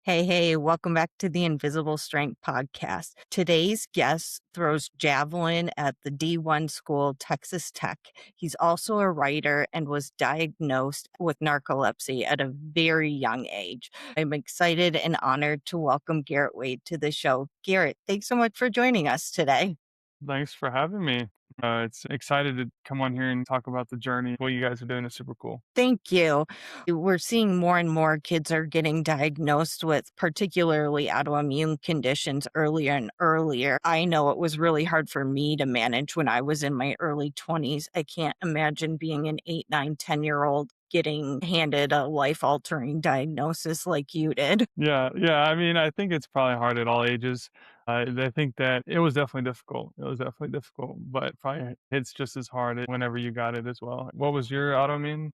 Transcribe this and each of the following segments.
Hey, welcome back to the Invisible Strength podcast. Today's guest throws javelin at the D1 school, Texas Tech. He's also a writer and was diagnosed with narcolepsy at a very young age. I'm excited and honored to welcome Garrett Wade to the show. Garrett, thanks so much for joining us today. Thanks for having me. It's excited to come on here and talk about the journey. What you guys are doing is super cool. Thank you. We're seeing more and more kids are getting diagnosed with particularly autoimmune conditions earlier and earlier. I know it was really hard for me to manage when I was in my early 20s. I can't imagine being an 8, 9, 10-year-old getting handed a life-altering diagnosis like you did. Yeah. I mean, I think it's probably hard at all ages. I think that it was definitely difficult. It was definitely difficult, but probably it's just as hard whenever you got it as well. What was your autoimmune?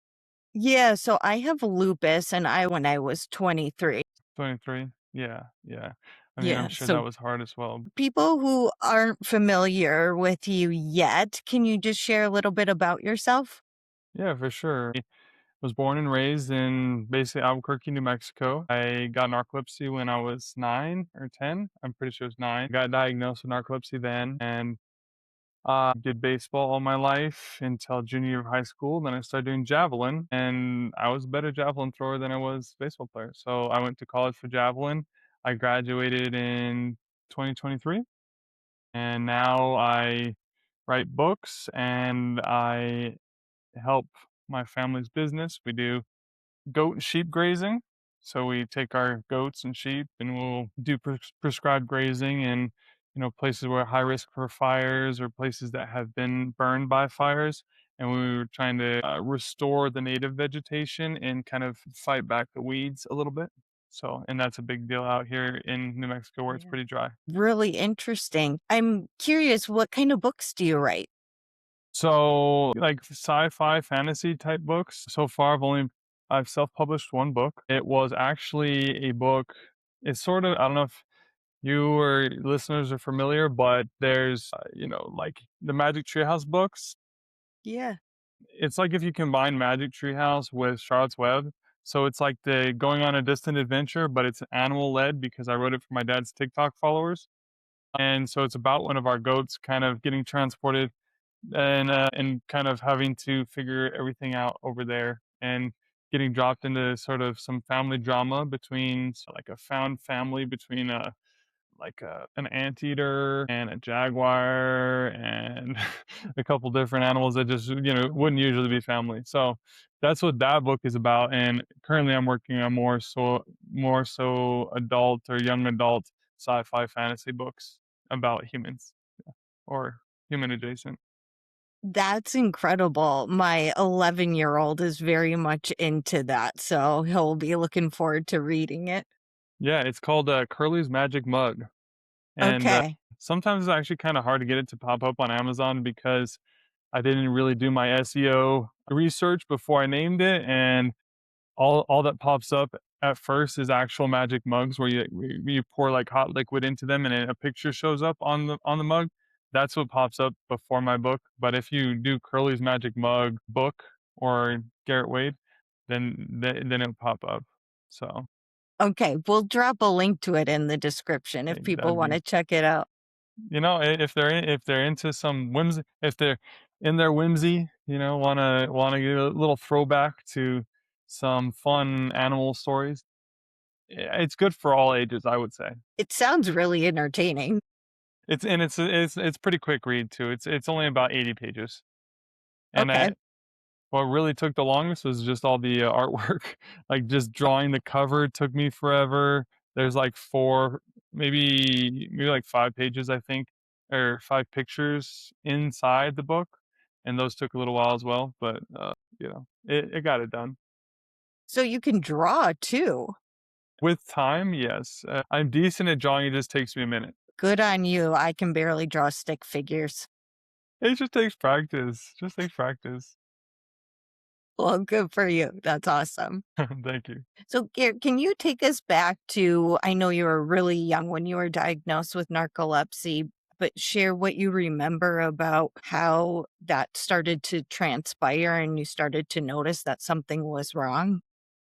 Yeah, so I have lupus and I when I was 23. 23? Yeah. I mean, I'm Yeah, sure that so was hard as well. people who aren't familiar with you yet, can you just share a little bit about yourself? Yeah, for sure. Was born and raised in basically Albuquerque, New Mexico. I got narcolepsy when I was 9 or 10. I'm pretty sure it was 9. Got diagnosed with narcolepsy then and did baseball all my life until junior year of high school. Then I started doing javelin, and I was a better javelin thrower than I was baseball player. So I went to college for javelin. I graduated in 2023, and now I write books and I help my family's business. We do goat and sheep grazing. So we take our goats and sheep and we'll do prescribed grazing in, places where high risk for fires or places that have been burned by fires. And we were trying to restore the native vegetation and kind of fight back the weeds a little bit. So, and that's a big deal out here in New Mexico where it's Yeah. pretty dry. Really interesting. I'm curious, what kind of books do you write? So, like sci-fi fantasy type books. So far, I've self-published one book. It was actually a book. It's sort of, I don't know if you or listeners are familiar, but there's like the Magic Treehouse books. Yeah. It's like if you combine Magic Treehouse with Charlotte's Web. So it's like the going on a distant adventure, but it's animal led because I wrote it for my dad's TikTok followers. And so it's about one of our goats kind of getting transported and kind of having to figure everything out over there and getting dropped into sort of some family drama between like a found family between an anteater and a jaguar and a couple different animals that just wouldn't usually be family. So that's what that book is about. And currently I'm working on more so adult or young adult sci-fi fantasy books about humans or human adjacent. That's incredible. My 11-year-old is very much into that, so he'll be looking forward to reading it. Yeah, it's called Curly's Magic Mug. And Okay. sometimes it's actually kind of hard to get it to pop up on Amazon because I didn't really do my SEO research before I named it. And all that pops up at first is actual magic mugs where you pour like hot liquid into them and then a picture shows up on the mug. That's what pops up before my book. But if you do Curly's Magic Mug book or Garrett Wade, then it'll pop up. So Okay, we'll drop a link to it in the description if people that'd be wanna check it out. if they're into some whimsy, if they're in their whimsy, wanna get a little throwback to some fun animal stories. It's good for all ages, I would say. It sounds really entertaining. It's pretty quick read too. It's only about 80 pages. And Okay. what really took the longest was just all the artwork. Like just drawing the cover took me forever. There's like four, maybe like 5 pages, I think, or 5 pictures inside the book, and those took a little while as well. But it got it done So you can draw too. with time. Yes, I'm decent at drawing. It just takes me a minute. Good on you. I can barely draw stick figures. It just takes practice. Just takes practice. Well, good for you. That's awesome. Thank you. So, Garrett, can you take us back to I know you were really young when you were diagnosed with narcolepsy, but share what you remember about how that started to transpire and you started to notice that something was wrong?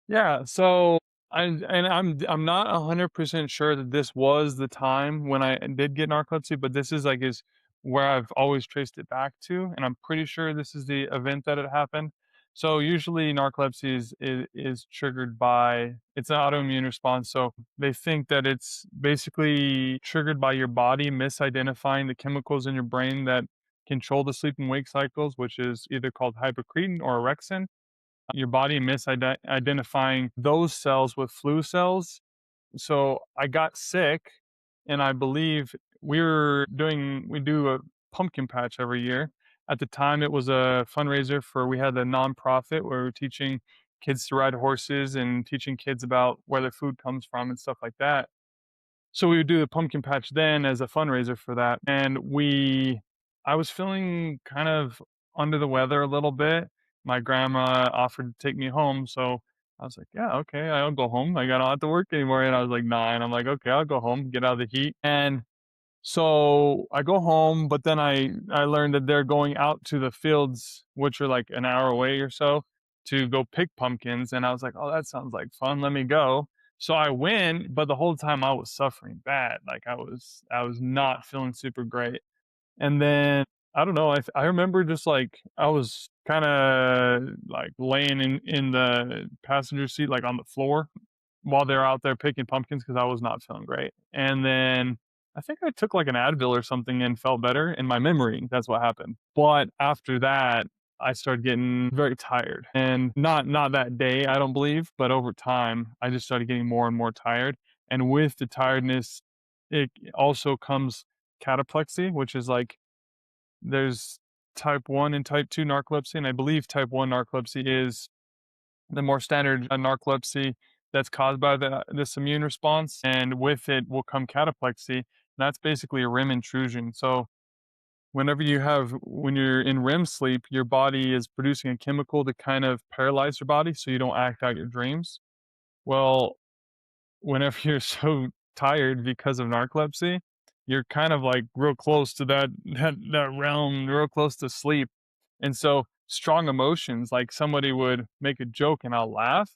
Yeah, so I'm not 100% sure that this was the time when I did get narcolepsy, but this is where I've always traced it back to, and I'm pretty sure this is the event that it happened. So usually narcolepsy is triggered by it's an autoimmune response. So they think that it's basically triggered by your body misidentifying the chemicals in your brain that control the sleep and wake cycles, which is either called hypocretin or orexin, your body misidentifying those cells with flu cells. So I got sick, and I believe we do a pumpkin patch every year. At the time, it was a fundraiser we had a nonprofit where we were teaching kids to ride horses and teaching kids about where their food comes from and stuff like that. So we would do the pumpkin patch then as a fundraiser for that, and I was feeling kind of under the weather a little bit. My grandma offered to take me home, so I was like, "Yeah, okay, I'll go home. I don't have to work anymore." And I was like 9. I'm like, "Okay, I'll go home, get out of the heat." And so I go home, but then I learned that they're going out to the fields, which are like an hour away or so, to go pick pumpkins. And I was like, "Oh, that sounds like fun. Let me go." So I went, but the whole time I was suffering bad. Like I was not feeling super great. And then I don't know. I remember just like I was kind of like laying in the passenger seat, like on the floor, while they're out there picking pumpkins because I was not feeling great. And then I think I took like an Advil or something and felt better. In my memory, that's what happened. But after that, I started getting very tired, and not that day, I don't believe, but over time, I just started getting more and more tired. And with the tiredness, it also comes cataplexy, which is like there's type 1 and type 2 narcolepsy, and I believe type 1 narcolepsy is the more standard narcolepsy that's caused by this immune response, and with it will come cataplexy. That's basically a REM intrusion. So when you're in REM sleep, your body is producing a chemical to kind of paralyze your body so you don't act out your dreams. Well, whenever you're so tired because of narcolepsy, you're kind of like real close to that realm, real close to sleep. And so strong emotions, like somebody would make a joke and I'll laugh,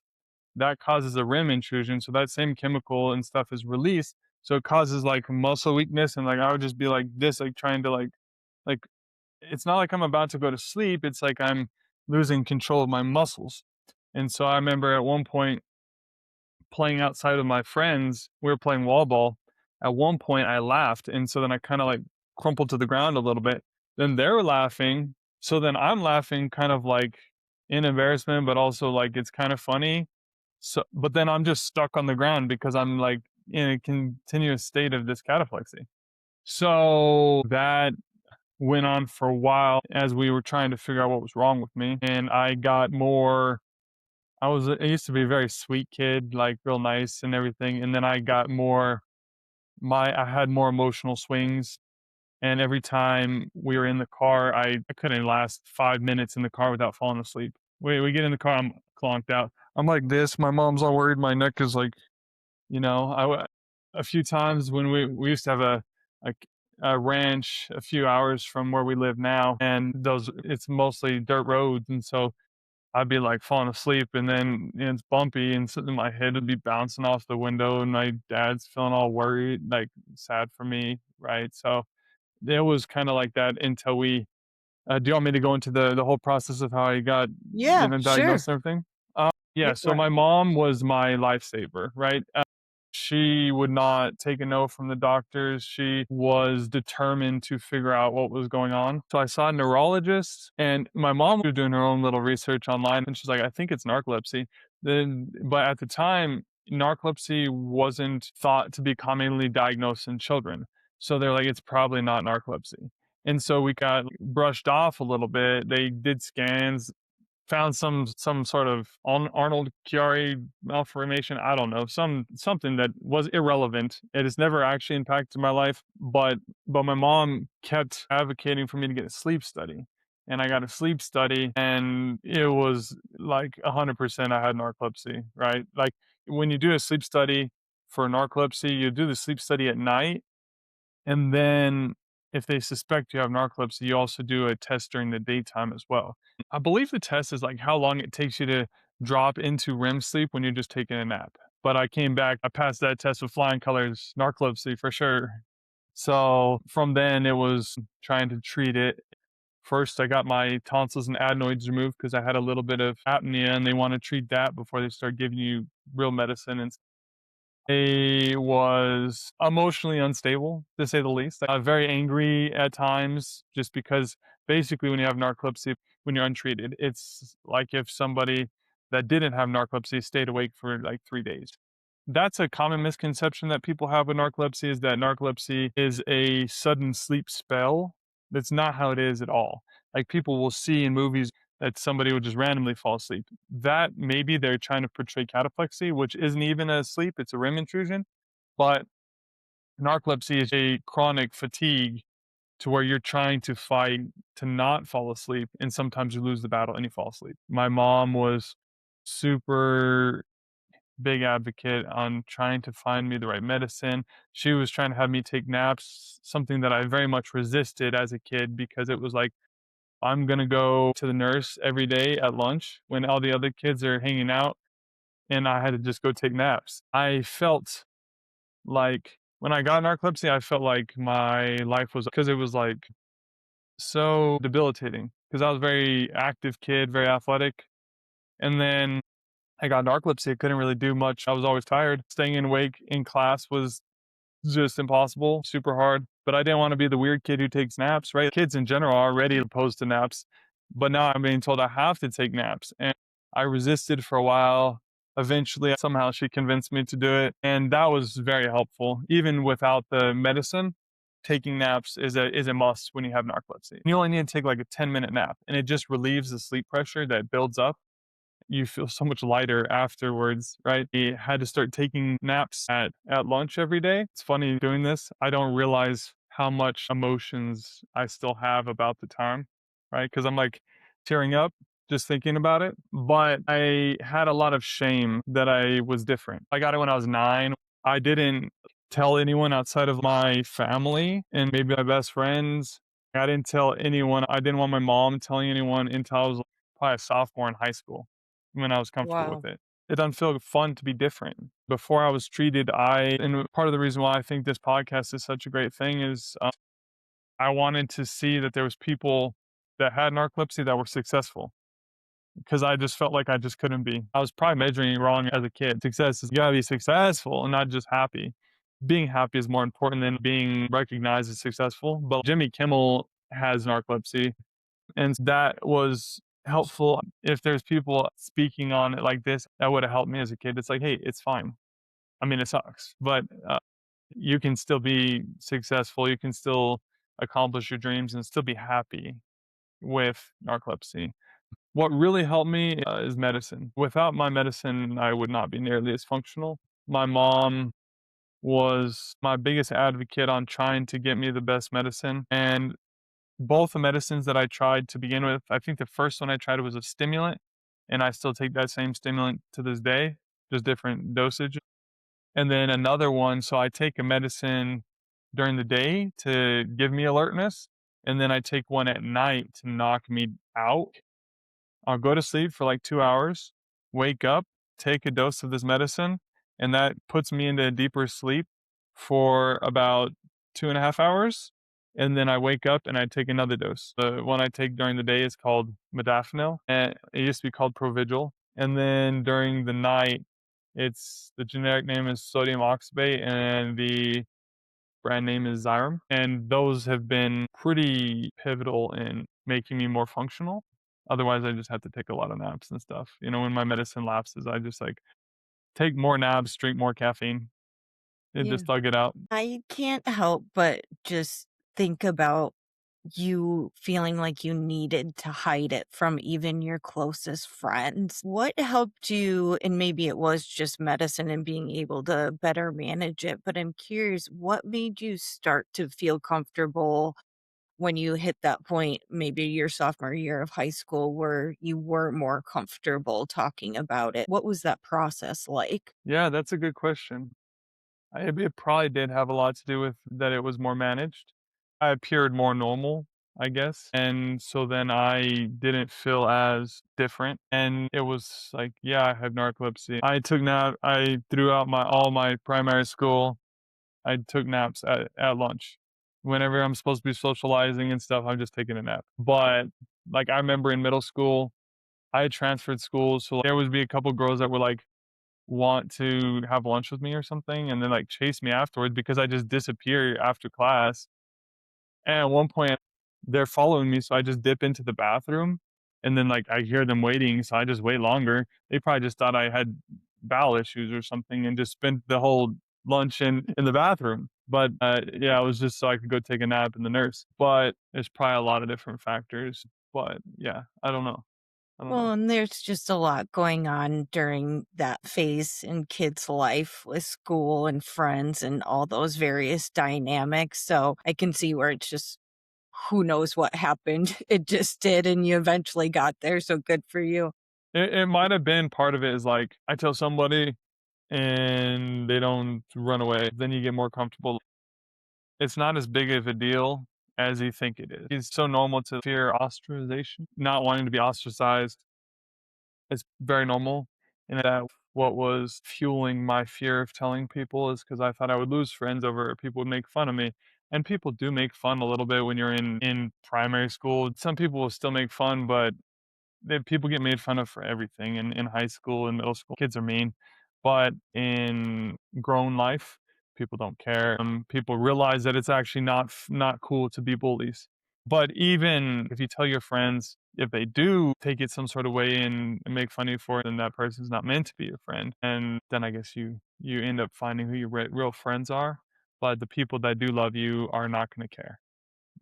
that causes a REM intrusion. So that same chemical and stuff is released. So it causes like muscle weakness, and like I would just be like this, like trying to like it's not like I'm about to go to sleep. It's like I'm losing control of my muscles. And so I remember at one point playing outside with my friends, we were playing wall ball. At one point, I laughed, and so then I kind of like crumpled to the ground a little bit. Then they're laughing, so then I'm laughing, kind of like in embarrassment, but also like it's kind of funny. So, but then I'm just stuck on the ground because I'm like in a continuous state of this cataplexy. So that went on for a while as we were trying to figure out what was wrong with me, and I used to be a very sweet kid, like real nice and everything, and then I had more emotional swings, and every time we were in the car, I couldn't last 5 minutes in the car without falling asleep. We get in the car, I'm clonked out. I'm like this, my mom's all worried my neck is like, a few times when we used to have a a ranch a few hours from where we live now, and those it's mostly dirt roads, and so I'd be like falling asleep, and then it's bumpy, and so my head would be bouncing off the window, and my dad's feeling all worried, like sad for me, right? So it was kind of like that until we. Do you want me to go into the whole process of how I got, Yeah, sure. diagnosed and everything? Yeah. Go So for it. my mom was my lifesaver, right? She would not take a no from the doctors. She was determined to figure out what was going on. So I saw a neurologist, and my mom was doing her own little research online, and she's like, I think it's narcolepsy. But at the time, narcolepsy wasn't thought to be commonly diagnosed in children. So they're like, it's probably not narcolepsy. And so we got brushed off a little bit. They did scans, found some sort of Arnold Chiari malformation. I don't know, something that was irrelevant. It has never actually impacted my life, but my mom kept advocating for me to get a sleep study, and I got a sleep study, and it was like 100% I had narcolepsy. Right, like when you do a sleep study for narcolepsy, you do the sleep study at night, and then if they suspect you have narcolepsy, you also do a test during the daytime as well. I believe the test is like how long it takes you to drop into REM sleep when you're just taking a nap. but I came back. I passed that test with flying colors, narcolepsy for sure. So from then, it was trying to treat it. First, I got my tonsils and adenoids removed because I had a little bit of apnea, and they want to treat that before they start giving you real medicine. And I was emotionally unstable, to say the least. Very angry at times, just because basically, when you have narcolepsy, when you're untreated, it's like if somebody that didn't have narcolepsy stayed awake for like 3 days. That's a common misconception that people have with narcolepsy, is that narcolepsy is a sudden sleep spell. That's not how it is at all. Like, people will see in movies that somebody would just randomly fall asleep. That maybe they're trying to portray cataplexy, which isn't even a sleep, it's a REM intrusion. But narcolepsy is a chronic fatigue to where you're trying to fight to not fall asleep, and sometimes you lose the battle and you fall asleep. My mom was super big advocate on trying to find me the right medicine. She was trying to have me take naps, something that I very much resisted as a kid, because it was like, I'm going to go to the nurse every day at lunch when all the other kids are hanging out, and I had to just go take naps. I felt like when I got narcolepsy, I felt like my life was, because it was like so debilitating, because I was a very active kid, very athletic. And then I got narcolepsy. I couldn't really do much. I was always tired. Staying awake in class was just impossible, super hard. But I didn't want to be the weird kid who takes naps, right? Kids in general are already opposed to naps. But now I'm being told I have to take naps. And I resisted for a while. Eventually, somehow she convinced me to do it. And that was very helpful. Even without the medicine, taking naps is a must when you have narcolepsy. You only need to take like a 10-minute nap, and it just relieves the sleep pressure that builds up. You feel so much lighter afterwards, right? I had to start taking naps at lunch every day. It's funny doing this. I don't realize how much emotions I still have about the time, right? Because I'm like tearing up just thinking about it. But I had a lot of shame that I was different. I got it when I was 9. I didn't tell anyone outside of my family and maybe my best friends. I didn't tell anyone. I didn't want my mom telling anyone until I was probably a sophomore in high school, when I was comfortable with Wow. it. It doesn't feel fun to be different. Before I was treated, and part of the reason why I think this podcast is such a great thing is, I wanted to see that there was people that had narcolepsy that were successful, because I just felt like I just couldn't be. I was probably measuring wrong as a kid. Success is, you gotta be successful and not just happy. Being happy is more important than being recognized as successful. But Jimmy Kimmel has narcolepsy, and that was helpful. If there's people speaking on it like this, that would have helped me as a kid. It's like, hey, it's fine. I mean, it sucks, but you can still be successful. You can still accomplish your dreams and still be happy with narcolepsy. What really helped me is medicine. Without my medicine, I would not be nearly as functional. My mom was my biggest advocate on trying to get me the best medicine. And both the medicines that I tried to begin with, I think the first one I tried was a stimulant, and I still take that same stimulant to this day, just different dosage. And then another one, so I take a medicine during the day to give me alertness, and then I take one at night to knock me out. I'll go to sleep for like 2 hours, wake up, take a dose of this medicine, and that puts me into a deeper sleep for about 2.5 hours. And then I wake up and I take another dose. The one I take during the day is called modafinil, and it used to be called Provigil. And then during the night, it's the generic name is sodium oxybate, and the brand name is Xyrem, and those have been pretty pivotal in making me more functional. Otherwise, I just have to take a lot of naps and stuff. You know, when my medicine lapses, I just like take more naps, drink more caffeine, and Yeah. just thug it out. I can't help but just think about you feeling like you needed to hide it from even your closest friends. What helped you? And maybe it was just medicine and being able to better manage it, but I'm curious, what made you start to feel comfortable when you hit that point, maybe your sophomore year of high school, where you were more comfortable talking about it? What was that process like? Yeah, that's a good question. It probably did have a lot to do with that it was more managed. I appeared more normal I guess. And so then I didn't feel as different. And it was like, yeah, I have narcolepsy. I throughout all my primary school, I took naps at lunch. Whenever I'm supposed to be socializing and stuff, I'm just taking a nap. But like I remember in middle school, I had transferred schools, so there would be a couple girls that were like want to have lunch with me or something, and then like chase me afterwards because I just disappear after class. And at one point, they're following me, so I just dip into the bathroom, and then like I hear them waiting, so I just wait longer. They probably just thought I had bowel issues or something, and just spent the whole lunch in the bathroom. But yeah, it was just so I could go take a nap in the nurse. But there's probably a lot of different factors. But yeah, I don't know. I don't know. Well, and there's just a lot going on during that phase in kids' life with school and friends and all those various dynamics. So I can see where it's just who knows what happened. It just did, and you eventually got there. So good for you. It might have been part of it is like I tell somebody and they don't run away, then you get more comfortable. It's not as big of a deal as you think it is. It's so normal to fear ostracization, not wanting to be ostracized. It's very normal. And that what was fueling my fear of telling people is because I thought I would lose friends over it. People would make fun of me. And people do make fun a little bit when you're in primary school. Some people will still make fun, but people get made fun of for everything in high school and middle school. Kids are mean. But in grown life, people don't care. People realize that it's actually not cool to be bullies. But even if you tell your friends, if they do take it some sort of way and make fun of you for it, then that person's not meant to be your friend. And then I guess you end up finding who your real friends are. But the people that do love you are not going to care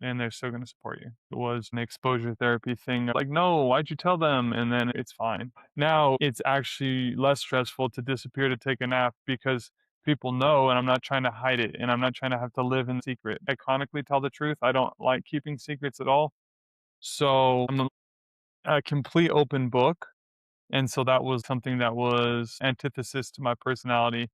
and they're still gonna support you. It was an exposure therapy thing, like, "No, why'd you tell them?" And then it's fine. Now it's actually less stressful to disappear to take a nap because people know and I'm not trying to hide it and I'm not trying to have to live in secret. I chronically tell the truth. I don't like keeping secrets at all. So I'm a complete open book. And so that was something that was antithesis to my personality.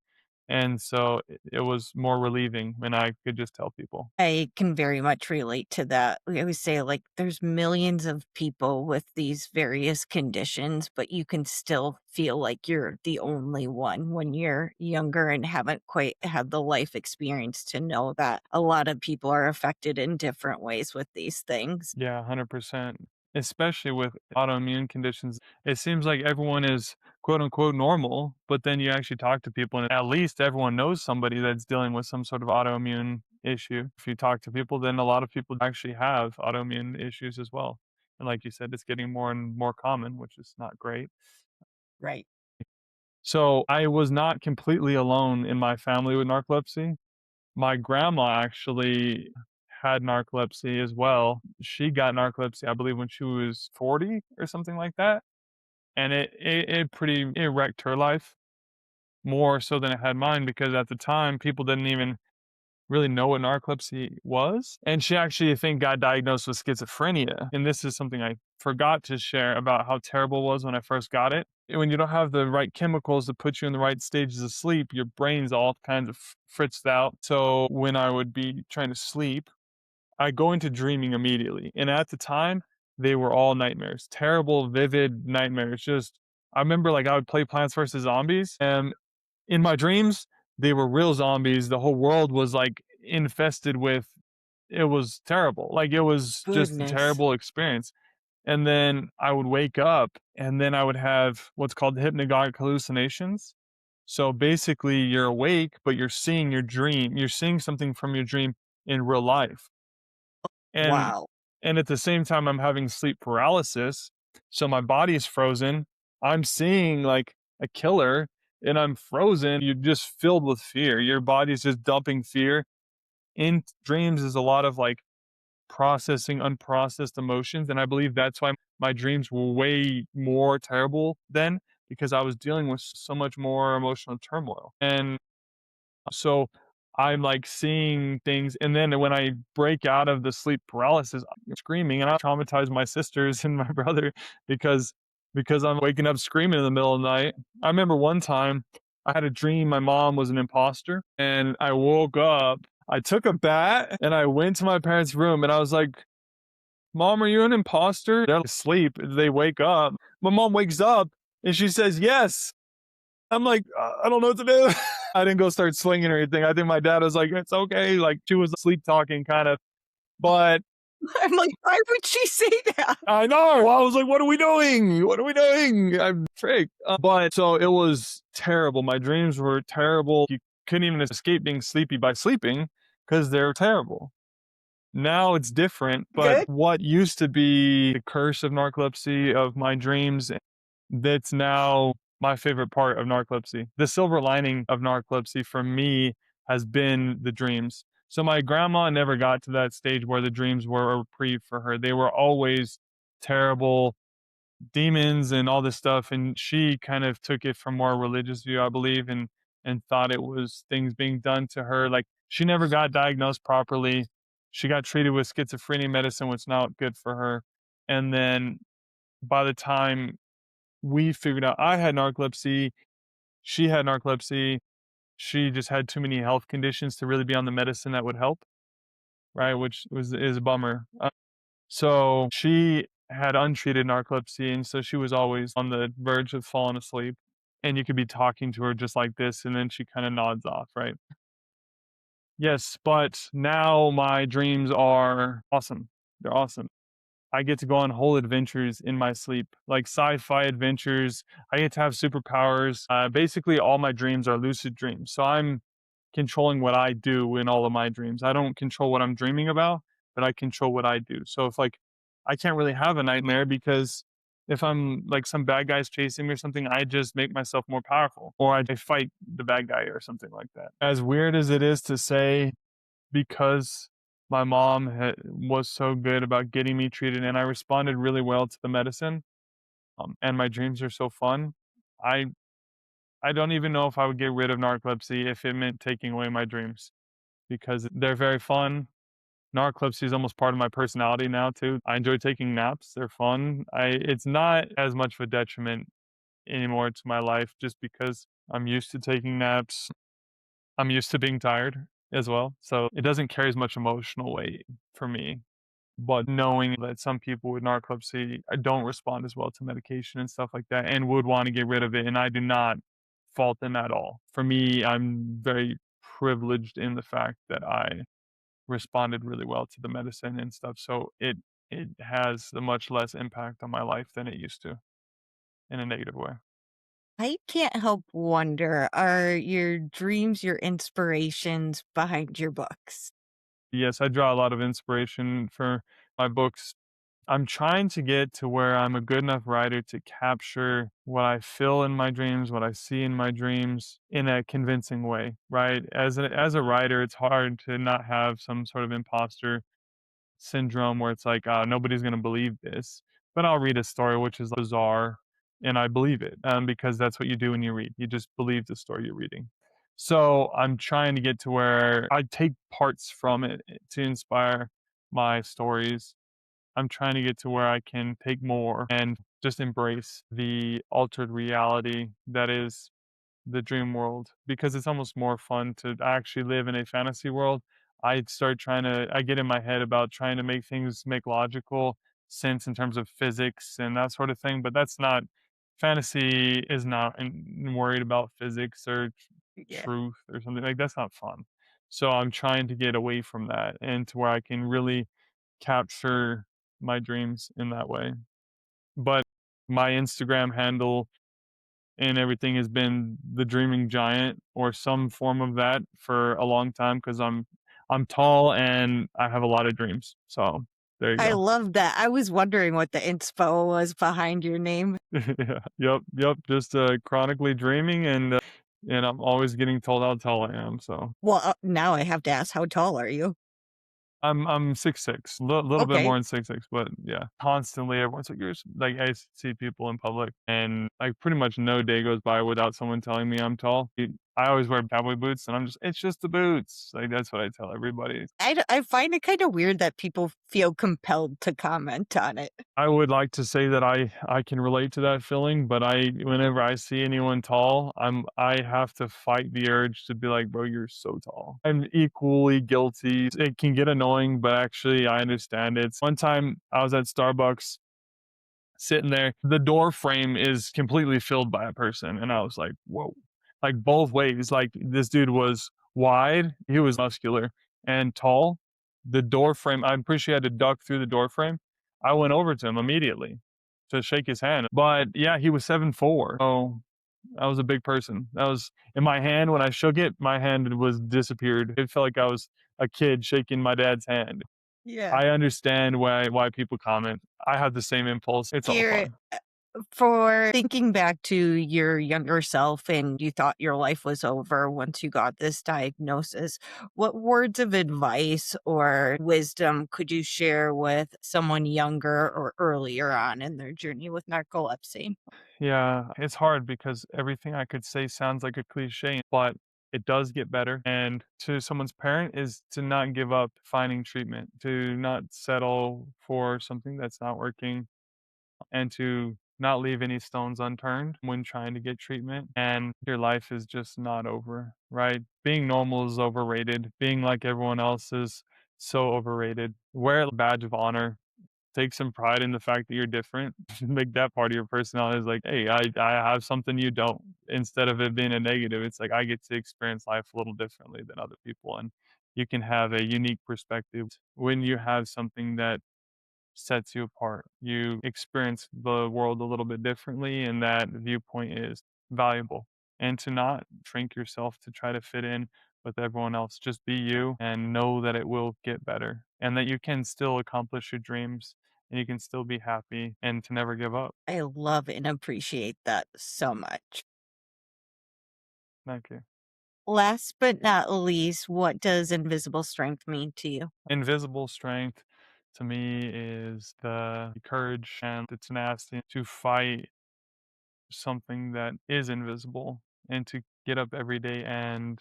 And so it was more relieving when I could just tell people. I can very much relate to that. We always say, like, there's millions of people with these various conditions, but you can still feel like you're the only one when you're younger and haven't quite had the life experience to know that a lot of people are affected in different ways with these things. Yeah, 100%. Especially with autoimmune conditions. It seems like everyone is quote unquote normal, but then you actually talk to people and at least everyone knows somebody that's dealing with some sort of autoimmune issue. If you talk to people, then a lot of people actually have autoimmune issues as well. And like you said, it's getting more and more common, which is not great. Right. So I was not completely alone in my family with narcolepsy. My grandma actually had narcolepsy as well. She got narcolepsy, I believe, when she was 40 or something like that, and it wrecked her life more so than it had mine because at the time, people didn't even really know what narcolepsy was, and she actually, I think, got diagnosed with schizophrenia, and this is something I forgot to share about how terrible it was when I first got it. When you don't have the right chemicals to put you in the right stages of sleep, your brain's all kinds of fritzed out. So when I would be trying to sleep, I go into dreaming immediately. And at the time, they were all nightmares, terrible, vivid nightmares. Just, I remember like I would play Plants vs. Zombies, and in my dreams, they were real zombies. The whole world was like infested with, it was terrible. Like it was just a Goodness. terrible experience. And then I would wake up and then I would have what's called hypnagogic hallucinations. So basically, you're awake, but you're seeing your dream. You're seeing something from your dream in real life. And Wow. and at the same time, I'm having sleep paralysis. So my body is frozen. I'm seeing like a killer and I'm frozen. You're just filled with fear. Your body's just dumping fear. In dreams is a lot of like processing unprocessed emotions. And I believe that's why my dreams were way more terrible then because I was dealing with so much more emotional turmoil. And so I'm like seeing things. And then when I break out of the sleep paralysis, I'm screaming and I traumatize my sisters and my brother because I'm waking up screaming in the middle of the night. I remember one time I had a dream my mom was an imposter and I woke up. I took a bat and I went to my parents' room and I was like, "Mom, are you an imposter?" They're asleep. They wake up. My mom wakes up and she says, "Yes." I'm like, I don't know what to do." I didn't go start swinging or anything. I think my dad was like, "It's okay." Like she was sleep talking kind of, but I'm like, why would she say that? I know. I was like, "What are we doing? What are we doing?" I'm tricked. But so it was terrible. My dreams were terrible. You couldn't even escape being sleepy by sleeping because they're terrible. Now it's different, but Good. what used to be the curse of narcolepsy, of my dreams, that's now my favorite part of narcolepsy. The silver lining of narcolepsy for me has been the dreams. So my grandma never got to that stage where the dreams were a reprieve for her. They were always terrible demons and all this stuff, and she kind of took it from more a religious view, I believe, and thought it was things being done to her. Like she never got diagnosed properly. She got treated with schizophrenia medicine, which is not good for her. And then by the time we figured out I had narcolepsy, she had narcolepsy, she just had too many health conditions to really be on the medicine that would help, right? Which was is a bummer. So she had untreated narcolepsy, and so she was always on the verge of falling asleep. And you could be talking to her just like this, and then she kind of nods off, right? Yes, but now my dreams are awesome. They're awesome. I get to go on whole adventures in my sleep, like sci-fi adventures. I get to have superpowers. Basically, all my dreams are lucid dreams. So I'm controlling what I do in all of my dreams. I don't control what I'm dreaming about, but I control what I do. So if like I can't really have a nightmare because if I'm like some bad guy's chasing me or something, I just make myself more powerful or I fight the bad guy or something like that. As weird as it is to say, because my mom was so good about getting me treated and I responded really well to the medicine, and my dreams are so fun. I I don't even know if I would get rid of narcolepsy if it meant taking away my dreams because they're very fun. Narcolepsy is almost part of my personality now too. I enjoy taking naps. They're fun. I It's not as much of a detriment anymore to my life just because I'm used to taking naps. I'm used to being tired as well. So it doesn't carry as much emotional weight for me. But knowing that some people with narcolepsy don't respond as well to medication and stuff like that and would want to get rid of it. And I do not fault them at all. For me, I'm very privileged in the fact that I responded really well to the medicine and stuff. So it has a much less impact on my life than it used to in a negative way. I can't help wonder, are your dreams your inspirations behind your books? Yes, I draw a lot of inspiration for my books. I'm trying to get to where I'm a good enough writer to capture what I feel in my dreams, what I see in my dreams in a convincing way, right? As a writer, it's hard to not have some sort of imposter syndrome where it's like, nobody's going to believe this. But I'll read a story which is bizarre and I believe it because that's what you do when you read. You just believe the story you're reading. So I'm trying to get to where I take parts from it to inspire my stories. I'm trying to get to where I can take more and just embrace the altered reality that is the dream world because it's almost more fun to actually live in a fantasy world. I get in my head about trying to make things make logical sense in terms of physics and that sort of thing, but that's not fantasy is not worried about physics or Yeah. truth or something like that's not fun. So I'm trying to get away from that and to where I can really capture my dreams in that way. But my Instagram handle and everything has been the dreaming giant or some form of that for a long time because I'm tall and I have a lot of dreams. So there you I go. love that. I was wondering what the inspo was behind your name. Yeah. Yep. Just chronically dreaming and I'm always getting told how tall I am. So Well, now I have to ask, how tall are you? I'm 6'6", little bit Okay. more than 6'6", but yeah, constantly everyone's like, like I see people in public, and like pretty much no day goes by without someone telling me I'm tall. I always wear cowboy boots, and it's just the boots. Like, that's what I tell everybody. I find it kind of weird that people feel compelled to comment on it. I would like to say that I can relate to that feeling, but whenever I see anyone tall, I have to fight the urge to be like, "Bro, you're so tall." I'm equally guilty. It can get annoying, but actually I understand it. One time I was at Starbucks sitting there, the door frame is completely filled by a person, and I was like, "Whoa." Like both ways. Like this dude was wide, he was muscular and tall. The door frame, I'm pretty sure he had to duck through the door frame. I went over to him immediately to shake his hand. But yeah, he was 7'4". So that was a big person. That was in my hand when I shook it, my hand was disappeared. It felt like I was a kid shaking my dad's hand. Yeah. I understand why people comment. I have the same impulse. It's all Garrett, fun. for thinking back to your younger self and you thought your life was over once you got this diagnosis, what words of advice or wisdom could you share with someone younger or earlier on in their journey with narcolepsy? Yeah, it's hard because everything I could say sounds like a cliche, but it does get better. And to someone's parent is to not give up finding treatment, to not settle for something that's not working, and to not leave any stones unturned when trying to get treatment. And your life is just not over, right? Being normal is overrated. Being like everyone else is so overrated. Wear a badge of honor. Take some pride in the fact that you're different. Make that part of your personality is like, hey, I have something you don't. Instead of it being a negative, it's like I get to experience life a little differently than other people. And you can have a unique perspective when you have something that sets you apart. You experience the world a little bit differently, and that viewpoint is valuable. And to not shrink yourself to try to fit in with everyone else. Just be you and know that it will get better and that you can still accomplish your dreams and you can still be happy and to never give up. I love and appreciate that so much. Thank you. Last but not least, what does invisible strength mean to you? Invisible strength to me is the courage and the tenacity to fight something that is invisible and to get up every day and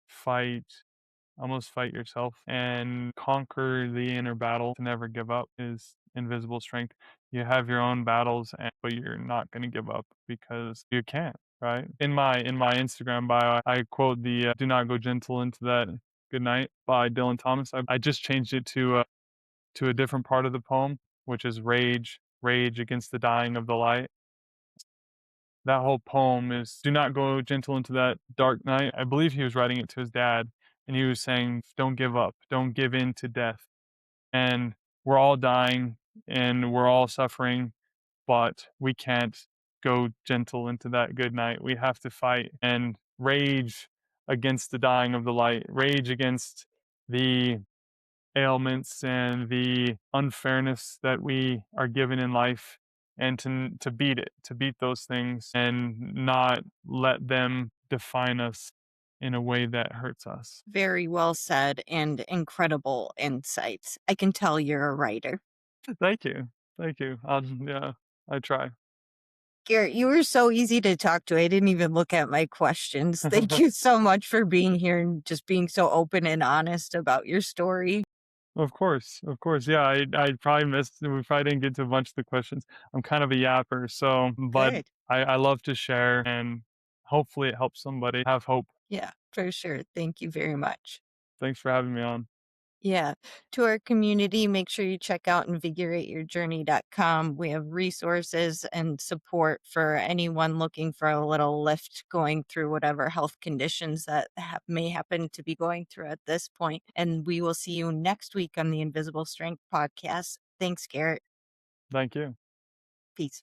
fight, almost fight yourself and conquer the inner battle. To never give up is invisible strength. You have your own battles, but you're not going to give up because you can't. Right. In my Instagram bio, I quote the "Do not go gentle into that good night" by Dylan Thomas. I just changed it to a different part of the poem, which is rage against the dying of the light. That whole poem is "Do not go gentle into that dark night." I believe he was writing it to his dad, and he was saying, "Don't give up. Don't give in to death." And we're all dying and we're all suffering, but we can't go gentle into that good night. We have to fight and rage against the dying of the light, rage against the ailments and the unfairness that we are given in life, and to beat it, to beat those things and not let them define us in a way that hurts us. Very well said and incredible insights. I can tell you're a writer. Thank you. Thank you. Yeah, I try. Garrett, you were so easy to talk to. I didn't even look at my questions. Thank you so much for being here and just being so open and honest about your story. Of course, of course. Yeah, I probably missed. We probably didn't get to a bunch of the questions. I'm kind of a yapper, so but Good. I love to share, and hopefully it helps somebody have hope. Yeah, for sure. Thank you very much. Thanks for having me on. Yeah. To our community, make sure you check out invigorateyourjourney.com. We have resources and support for anyone looking for a little lift going through whatever health conditions that may happen to be going through at this point. And we will see you next week on the Invisible Strength podcast. Thanks, Garrett. Thank you. Peace.